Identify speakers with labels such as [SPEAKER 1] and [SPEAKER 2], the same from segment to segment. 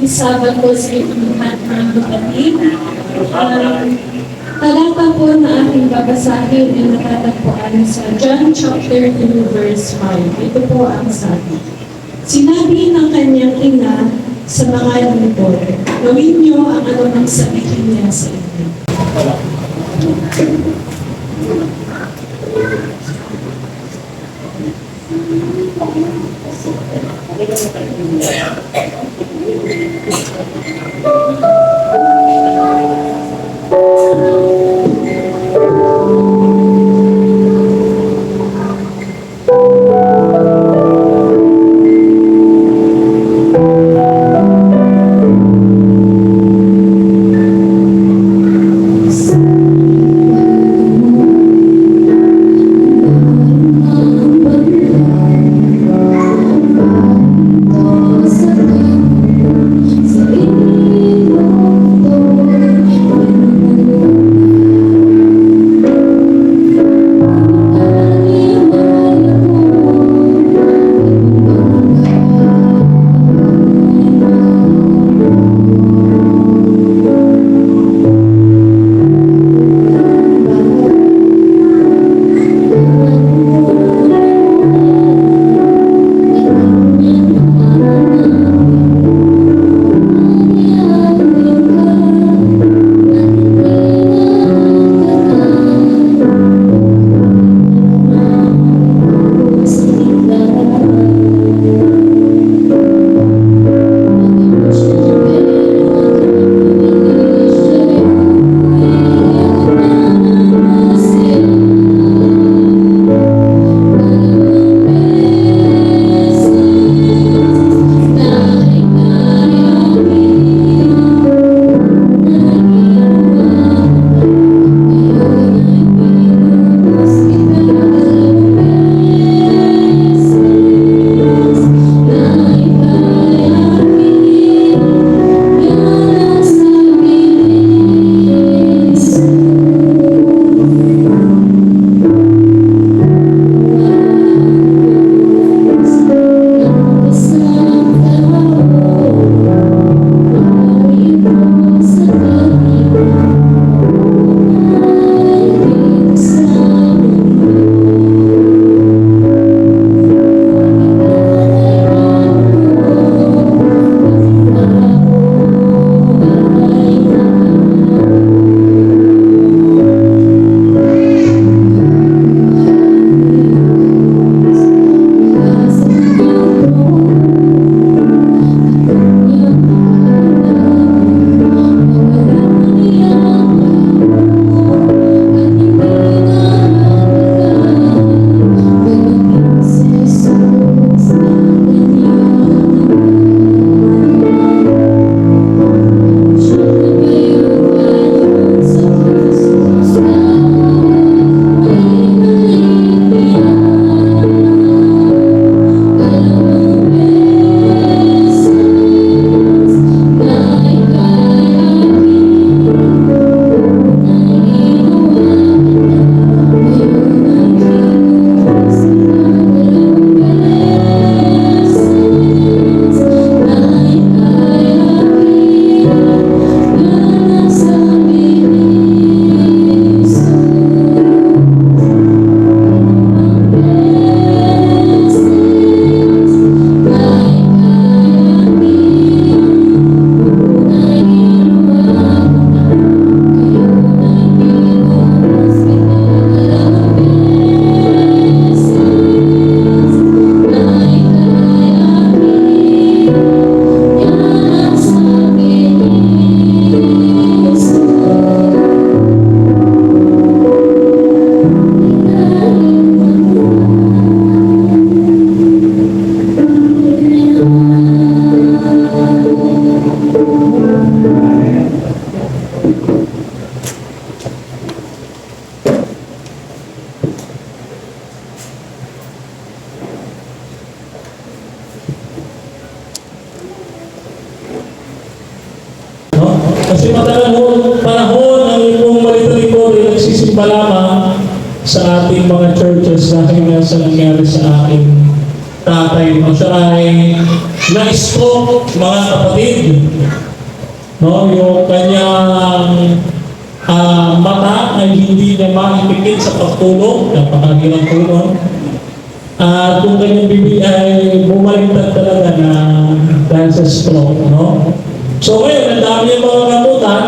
[SPEAKER 1] Isabat po sa inyong lahat ng kapatid. Talata po na aking babasahin ay natatagpuan sa John chapter 2 verse 5. Ito po ang sabi. Sinabi ng kanyang ina sa mga lingkod, gawin niyo ang anumang sabihin niya sa inyo.
[SPEAKER 2] Kasi panahon ang itong malito-lito ay nagsisimba lamang sa ating mga churches dahil nga sa nangyari sa aking tatay, no? Siya ay na-stroke, mga kapatid. No, yung kanyang mata ay hindi niya maipikit sa pagtulog, napakahirap po nun. At yung kanyang bibig ay bumaliktad talaga na dahil sa stroke, no? So ngayon, ang dami yung mga gamutan.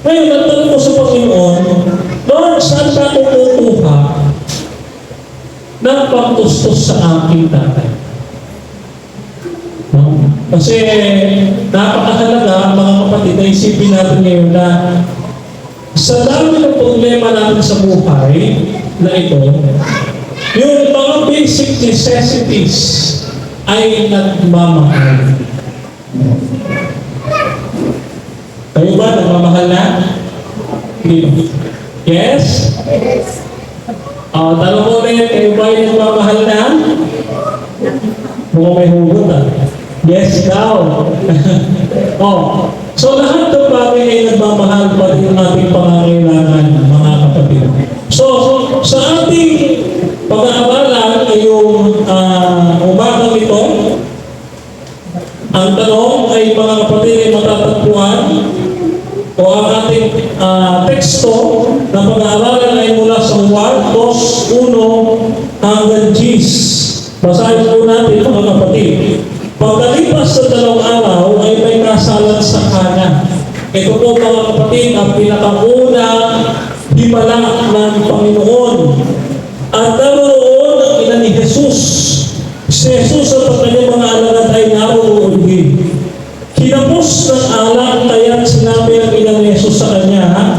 [SPEAKER 2] Ngayon, nagtanong ko sa Panginoon, Lord, saan ka kukuha ng pagtustos sa aking tatay? No? Kasi napakahalaga, mga kapatid, na isipin natin ngayon na sa dami ng problema natin sa buhay na ito, yung mga basic necessities ay nagmamahal. Kayo ba nagmamahal na? Hindi. Yes? Tanong ko rin, kayo ba yung nagmamahal na? Mukhang may hugot Yes daw. So lahat ng bagay ay nagmamahal pa rin ang ating pangangailangan, mga kapatid. So sa ating pag-aaralan ngayong umagang ito, ang tanong ay mga kapatid ay matatagpuan o ang ating teksto na pag-aaralan ay mula sa Juan 2:1 hanggang 10. Basahin po natin mga kapatid. Pagkalipas sa 2 araw ay may kasalan sa Kana. Ito po mga kapatid ang pinakaunang himala ng Panginoon. At naroon ang ina ni Jesus. Si Jesus at ang kanyang mga alagad ay naroon din. Kinapos ng alak kaya sinabi ang ina ni Jesus sa kanya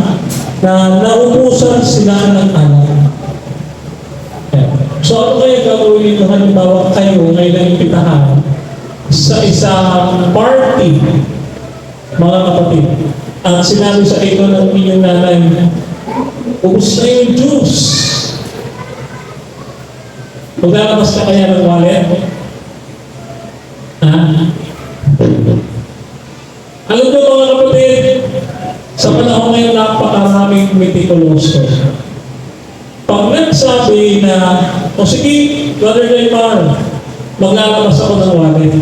[SPEAKER 2] na naubusan sila ng alak. So ano kaya gagawin nito halimbawa kayo ngayon ang impitahan sa isang party, mga kapatid, at sinabi sa ito ng inyong nanay, ubus na yung juice. Maglalabas ka kaya ng wallet? Alam nyo mga kapatid, sa panahon ngayon napakaraming meticuloso. Pag nagsabi na, o sige, Brother Neymar, maglalabas ako ng wallet.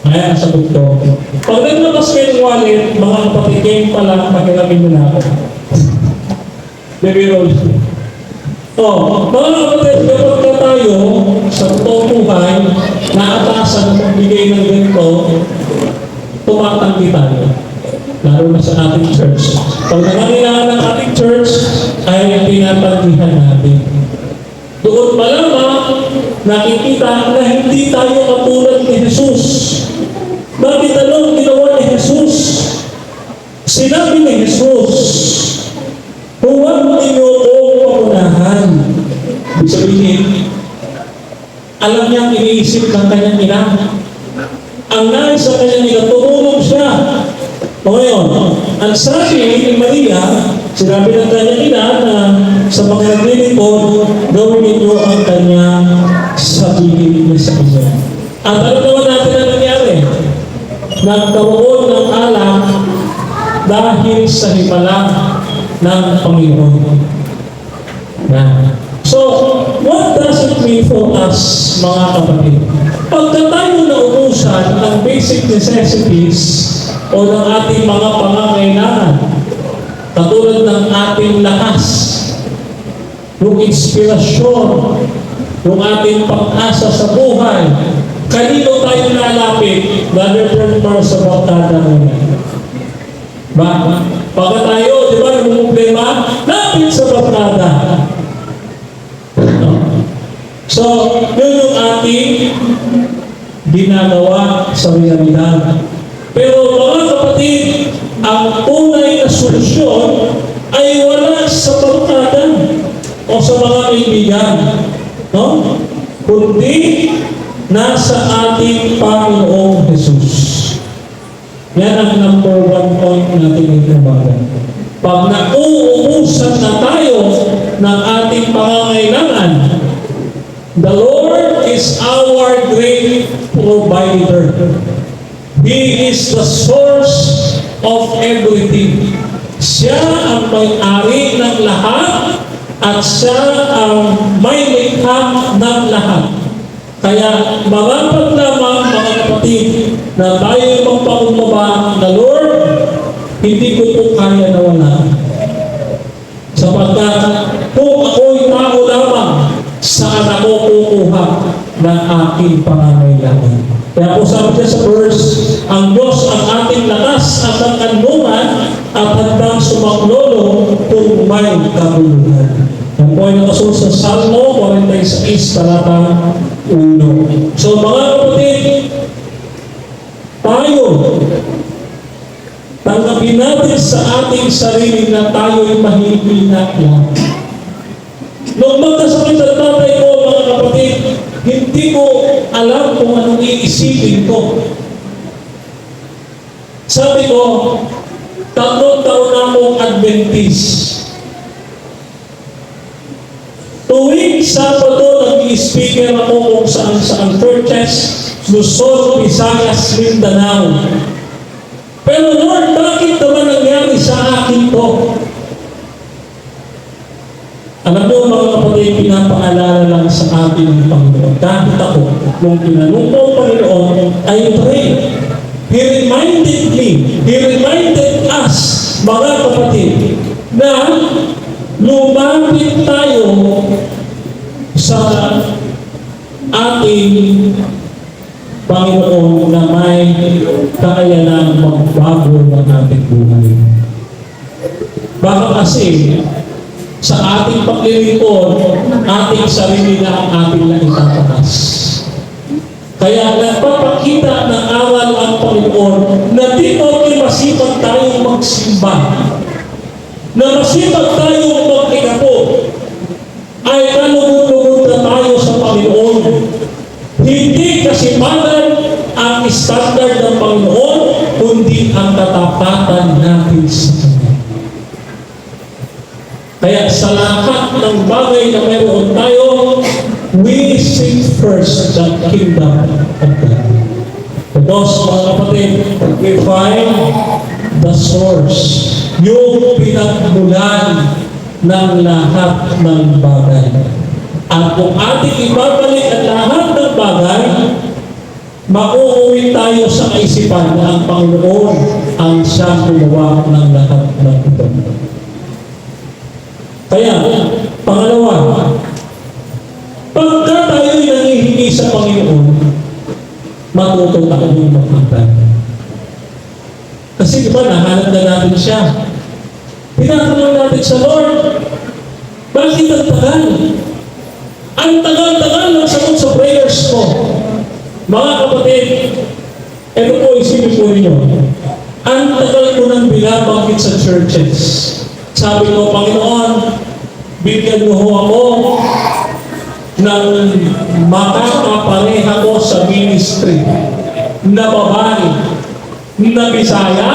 [SPEAKER 2] Ayan, sagot ko. Pag naglabas kayo ng wallet, mga kapatid, game pa lang, pagkalamin mo na ako. Baby roll. Mga kapatid, kapag na tayo sa totoong buhay, naatasan na magbigay ng ganito, tumatanggi tayo. Lalo na sa ating church. Pag nangangailangan ng ating church, ay tinatanggihan natin. Doon pa lamang, nakikita na hindi tayo katulad ni Jesus. Bakit anong ginawa ni Jesus? Sinabi ni Jesus, huwag ninyo akong paunahan. Ibig sabihin, alam niya ang iniisip ng kanyang ina. Ang nais sa kanyang ina, tumulong siya. O ngayon, ang sabi ni Maria, sinabi ng kanyang ina na sa mga naglilingkod, gawin ninyo ang kanyang sabihin niya sa inyo. At ano naman natin ang nangyari? Nagkaroon ng alak dahil sa himala ng Panginoon. So, what does it mean for us, mga kapatid? Pagka tayo naubusan ng basic necessities o ng ating mga pangangailangan, katulad ng ating lakas, yung inspirasyon, yung ating pag-asa sa buhay, kanino tayo lalapit? Brother Prenmar sa barkada muna. Pagka tayo, di ba, yung problema, lapit sa barkada. So, yun yung ating ginagawa sa realidad. Pero mga kapatid, ang tunay na solusyon ay wala sa barkada o sa mga kaibigan, no? Kundi nasa ating Panginoong Jesus. Yan ang number 1 point natin ito bagay. Pag nauubusan na tayo ng ating pangangailangan, the Lord is our great provider. He is the source of everything. Siya ang may-ari ng lahat at siya ang may likha ng lahat. Kaya marapat lamang mga kapatid na tayo magpakumbaba na Lord, hindi ko po kaya na wala. Sapagkat kung ako'y tao lamang, saan ako kukuha ng aking pangangailangan? Kaya po sabi niya sa verse, ang Diyos ang ating lakas at ang kanlungan at handang sumaklolo kung may kabuluhan. Yan po ay nakasunod sa Salmo 46, talata 1. So mga kapatid, tayo, tanggapin natin sa ating sarili na tayo'y mahihina lang. Nung magkasakit ang tatay ko, mga kapatid, hindi ko alam kung anong iisipin ko. Sabi ko, 3 taon na akong Adventist. Tuwing Sabado, nag-i-speaker ako kung saan churches, Luzon, Visayas, Mindanao. Pero Lord, bakit naman nangyari sa akin to? Alam mo mga kapatid, pinapaalala lang sa atin ng Panginoon. Kahit ako, nung tinanong ko ang Panginoon, I pray. He reminded us, mga kapatid, na lumapit tayo sa ating Panginoon na may kakayanang magbago ng ating buhay. Baka kasi sa ating paglilingkod, ating sarili na ang ating naitatakas. Kaya nagpapakita ng aral ang Panginoon na di okay masipag tayong magsimba, na masipag tayong mag-igapo, ay kalugod-lugod na tayo sa Panginoon. Hindi kasipagan ang standard ng Panginoon, kundi ang katapatan natin sa Kanya. Kaya sa lahat ng bagay na mayroon tayo, we seek first the kingdom of God. Because mga kapatid, we find the source, yung pinagmulan ng lahat ng bagay. At kung ating ibabalik ang lahat ng bagay, mauuwi tayo sa kaisipan na ang Panginoon ang siyang gumawa ng lahat ng ito. Kaya, pangalawa, pagka tayo'y nangihingi sa Panginoon, matuto tayong makita. Kasi diba, nahanap na natin siya. Tinatanong natin sa Lord, bakit ang tagal? Ang tagal-tagal ng sagot sa prayers ko. Mga kapatid, ito po, isipin po ninyo. Ang tagal ko nang binabanggit sa churches. Sabi ko, Panginoon, bigyan mo ho ako ng makakapareha ko sa ministry na babae, na Bisaya,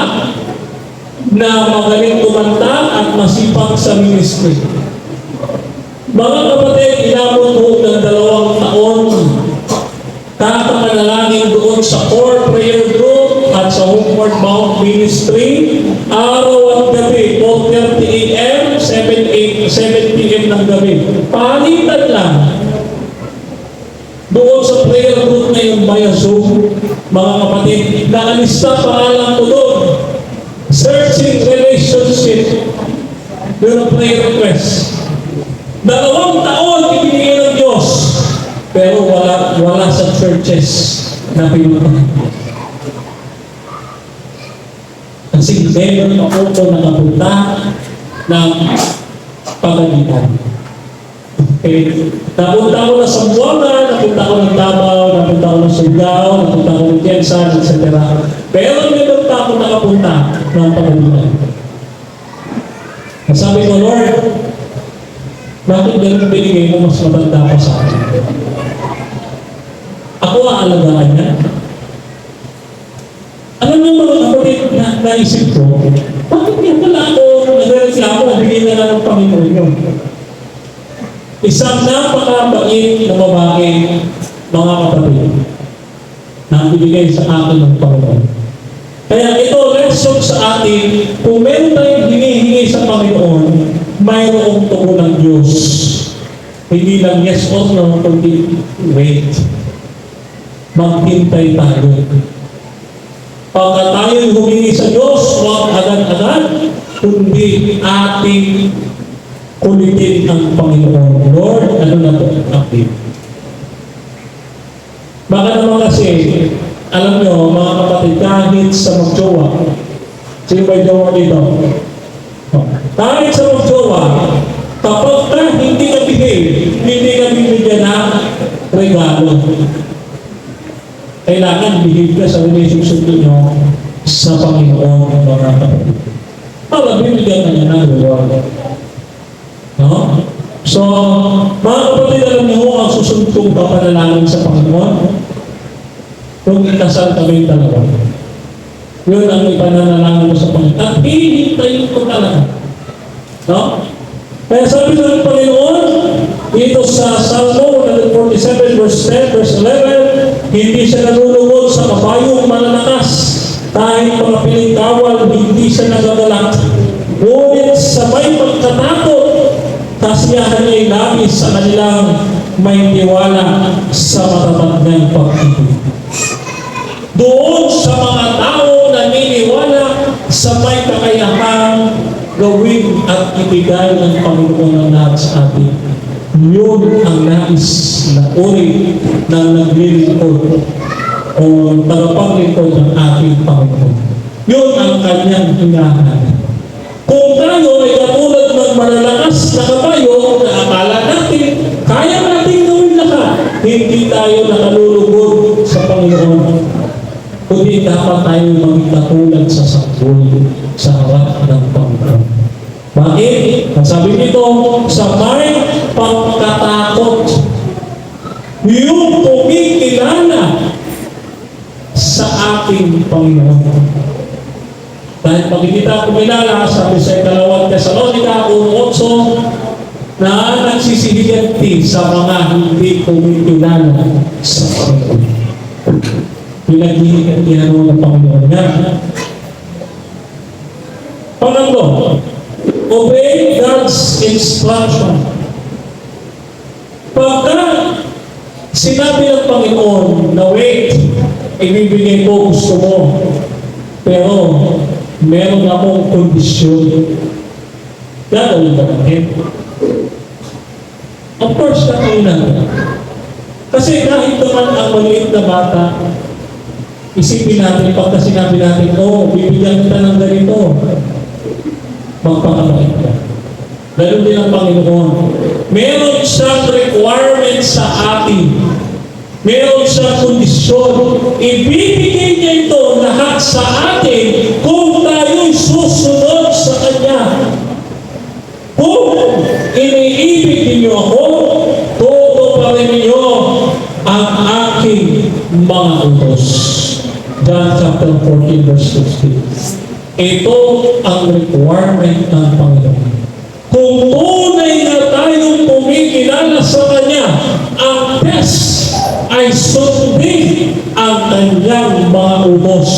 [SPEAKER 2] na magaling kumanta at masipag sa ministry. Mga kapatid, inabot ko ng 2 taon kakapanalangin doon sa core prayer group at sa Homeward Bound Ministry, araw at gabi, 4:30 a.m., 7 p.m. ng gabi. Palitan lang. Doon sa prayer group na yung via Zoom, mga kapatid, nakalista pangalan ko doon. Searching relationship. Doon ang prayer request. 2 taon ibinigay ng Diyos, pero wala sa churches na pinuntahan. Kasi meron ako po nakapunta ng pagalitan. Okay. Napunta ko na sa Buanga, napunta ko ng Davao, napunta ko ng Surigao, napunta ko ng Quezon, etc. Pero meron pa ako nakapunta ng pagalitan. Sabi ko, Lord, bakit ganun binigay mo mas matanda pa sa akin? Ako aalagaan niya. Alam mo mga kapatid na naisip ko, bakit niya pala ako nagreklamo, bigay na lang ng Panginoon yun? Isang napakabait na babae, mga kapatid, na ibigay sa akin ng Panginoon. Kaya ito, lesson sa atin, kung meron tayong hinihingi sa Panginoon, mayroong tugon ng Diyos. Hindi lang yes or no, kundi wait. maghintay tayo. Pagka tayo'y humingi sa Diyos, huwag agad-agad, kundi ating kulitin ang Panginoon. Lord, ano na po ang update? Baka naman kasi, alam nyo, mga kapatid, kahit sa magjowa, sino ba yung jowa dito? Kahit sa magjowa, kapag ka hindi ka behave, hindi ka bibigyan ng regalo. Kailangan behave ka sa relationship niyo sa Panginoon, mga kapatid. Para bibigyan ka niya ng reward. No? So, mga kapatid, alam niyo ang susunod kong papanalangin sa Panginoon. Kung ikasal kami dalawa. Yun ang ipananalangin ko sa Panginoon. At hihintayin ko talaga. No? Kaya sabi ng Panginoon, dito sa Salmo 147 verse 10, verse 11, hindi siya nalulugod sa kabayong malalakas. Kahit mga piling kawal, hindi siya nagagalak. Ngunit sa may pagkatakot, kasiyahan niya'y labis sa kanilang may tiwala sa matatag niyang pag-ibig. Doon sa mga tao na niniwala sa may kakayahang gawin at ibigay ng Panginoon ng lahat sa atin. Yun ang nais na uri ng naglilingkod o tagapaglingkod ng ating Panginoon. Yun ang kanyang hinahanap. Kung tayo ay katulad ng malalakas na kabayo na akala natin, kaya natin gawin lahat, hindi tayo nakalulugod sa Panginoon. Kundi dapat tayo maging katulad sa sanggol sa harap ng Panginoon. Bakit? Sabi nito, sa may pagkatakot, yung kumikilala sa ating Panginoon. Dahil pagkikita kumilala, sabi sa 2 Tesalonica 1:8, na nagsisihiganti sa mga hindi kumikilala sa Panginoon. Pinaghihigantihan mo ng Panginoon niya. Pangatlo, obey God's instruction. Pagka sinabi ng Panginoon na wait, ibibigay ko gusto mo, pero meron akong kondisyon. Gagawin ba natin? Of course, gagawin natin. Kasi kahit naman ang maliit na bata, isipin natin pagka sinabi natin, bibigyan kita ng ganito, magpakabait ka. Ganun din ang Panginoon. Meron siyang requirement sa atin. Meron siyang kondisyon. Ibibigay niya ito lahat sa atin kung tayo'y susunod sa Kanya. Kung iniibig ninyo ako, todo pa rin ninyo ang aking mga utos. John chapter 14 verse 16. Ito ang requirement ng Panginoon. Kung tunay na tayong pumikilala sa Kanya, ang test ay sundin ang Kanyang mga utos.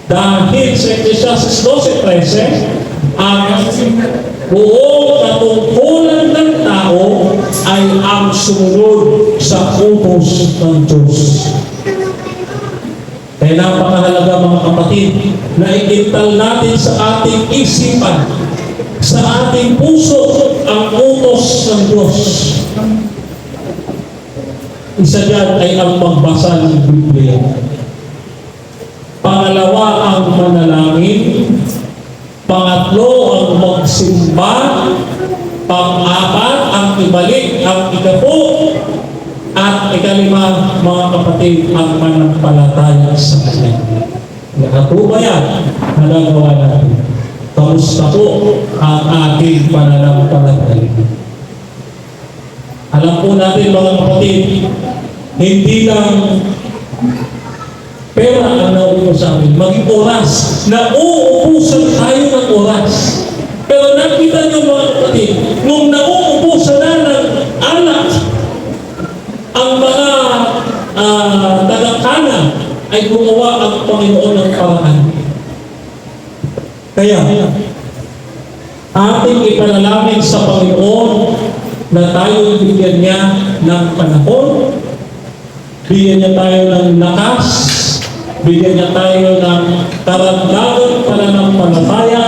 [SPEAKER 2] Dahil sa Ecclesiastes 12:13, ang buong katungkulan ng tao ay ang sumunod sa utos ng Diyos. Kaya napakahalaga mga kapatid na ikintal natin sa ating isipan, sa ating puso ang utos ng Diyos. Isa dyan ay ang magbasa ng Biblia. Pangalawa ang manalangin. Pangatlo ang magsimba. Pang-apat ang ibalik ang ikapo. At ikalima, mga kapatid, ang manampalataya sa Kanya. Lahat po ba yan? Nagagawa natin. Kamusta po ang ating pananampalataya? Alam po natin, mga kapatid, hindi lang pera ang nauupo sa amin. Maging oras. Nauupusan tayo ng oras. Pero nakita niyo, mga kapatid, nung nauupusan na ng anak, ang mga tagakana ay gumawa ang Panginoon ng paraan. Kaya, ating ipanalangin sa Panginoon na tayo bigyan niya ng panahon bigyan niya tayo ng lakas, bigyan niya tayo ng karagdagang pananampalataya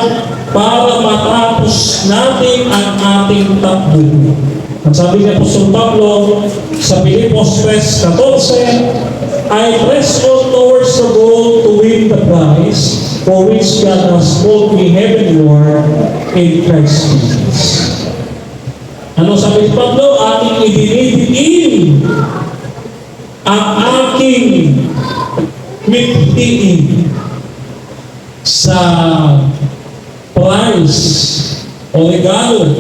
[SPEAKER 2] para matapos natin ang ating takbo. At sabi ni Apostol Pablo sa Pilipos 3:14, I press on towards the goal to win the prize for which God has called me heavenward in Christ Jesus. Ano sabi ni Pablo? Aking idinidiin ang aking mithiin sa prize o regalo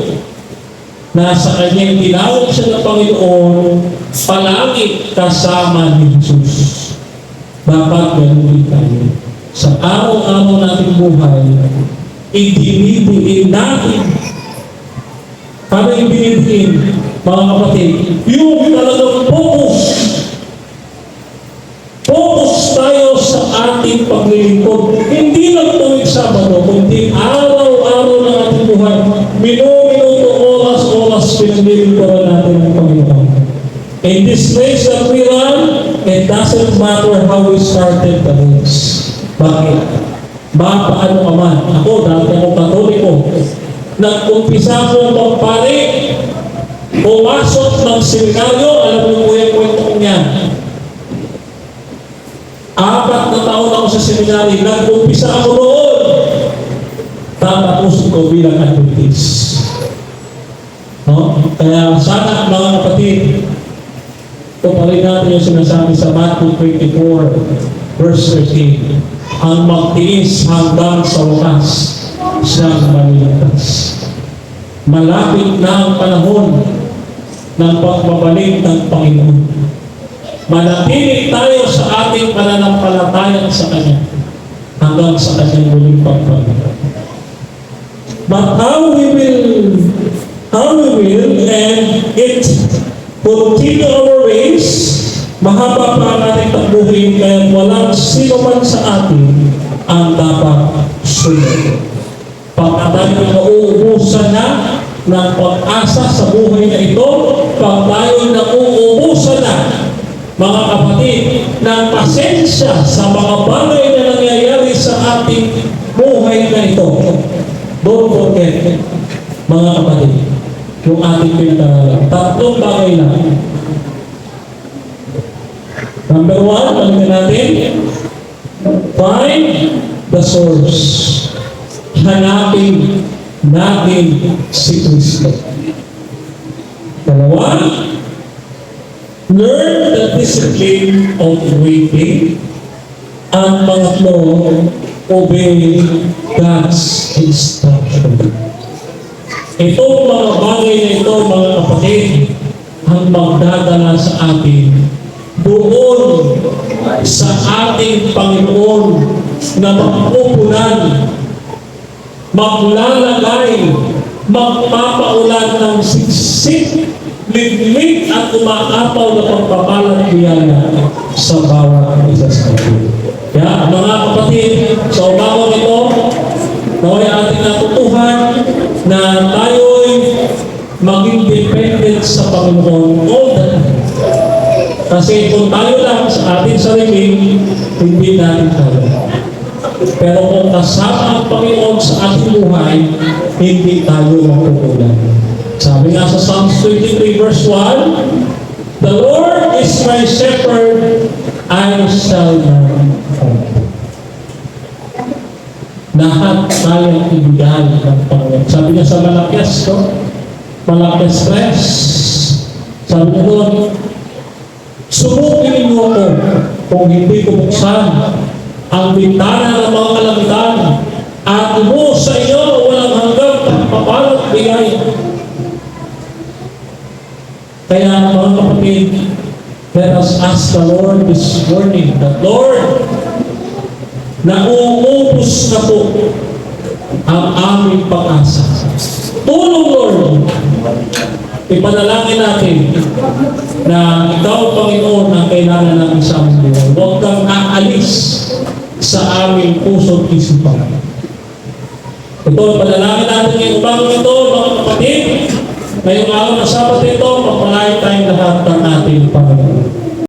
[SPEAKER 2] na sa kanyang tinawag siya ng Panginoon, palagi kasama ni Jesus. Dapat ganun din tayo. Sa araw-araw nating buhay, idinidiin natin. Paano yung dinidiin, mga kapatid? Yung talagang focus. Focus tayo sa ating paglilingkod. Hindi lang tuwing Sabado, kundi araw-araw ng ating buhay. Minuto, oras, pinaglilingkodan natin ang Panginoon. In this race that we run, it doesn't matter how we started the race. Bakit? Paano ka man? Ako, dati ako Katoliko. Nag-umpisa ko magpari, pumasok ng seminaryo, alam mo po yung kwento kong yan. 4 na taon ako sa seminaryo, nag-umpisa ako noon. Tatapos ko bilang Adventist. No? Kaya sana mga kapatid, ito pa rin natin yung sinasabi sa Matthew 24, verse 13. Ang magtiis hanggang sa wakas, siyang maliligtas. Malapit na ang panahon ng pagbabalik ng Panginoon. Manatili tayo sa ating pananampalataya sa Kanya hanggang sa Kanyang muling pagbabalik. But how we will and it continue our race, mahaba pa ang ating takbuhin, kaya walang sino man sa atin ang dapat sunod. Pag tayo nauubusan na ng pag-asa sa buhay na ito, pag tayo nauubusan na, mga kapatid, ng pasensya sa mga bagay na nangyayari sa ating buhay na ito, don't forget, mga kapatid, yung ating pinag-aralan. 3 bagay lang. Number 1, balikan natin, find the source. Hanapin natin si Kristo. 2, learn the discipline of waiting. Ang pangatlo, obey God's instruction. Itong mga bagay na ito, mga kapatid, ang magdadala sa atin doon sa ating Panginoon na magpupunan, maglalagay, magpapaulan ng siksik, liglig at umaapaw na pagpapalang biyaya sa bawat isa sa atin. Kaya mga kapatid, sa umagang ito, naway ating natutuhan na tayo'y maging dependent sa Panginoon all the time. Kasi kung tayo lang sa ating sarili, hindi natin kaya. Pero kung kasama ang Panginoon sa ating buhay, hindi tayo mapupunan. Sabi nga sa Psalms 23 verse 1, the Lord is my shepherd, I shall not want. Lahat tayong ibigay ng Panginoon. Sabi niya sa Malakias, Malakias 3, sabi niya doon, sumukin niyo ako kung hindi ko buksan ang bintana ng mga kalangitan at mo sa inyo walang hanggang pagpapalat bigay. Kaya mga kapatid, let us ask the Lord this morning, that Lord, nauubos na po ang aming pag-asa. Tulong, Lord. Ipanalangin natin na Ikaw, Panginoon, ang kailangan namin sa aming buhay. Huwag kang aalis sa aming puso't isipan. Ito, panalangin natin ngayong umagang ito, mga kapatid. Ngayong araw na Sabat ito, mapalain tayong lahat ng ating Panginoon.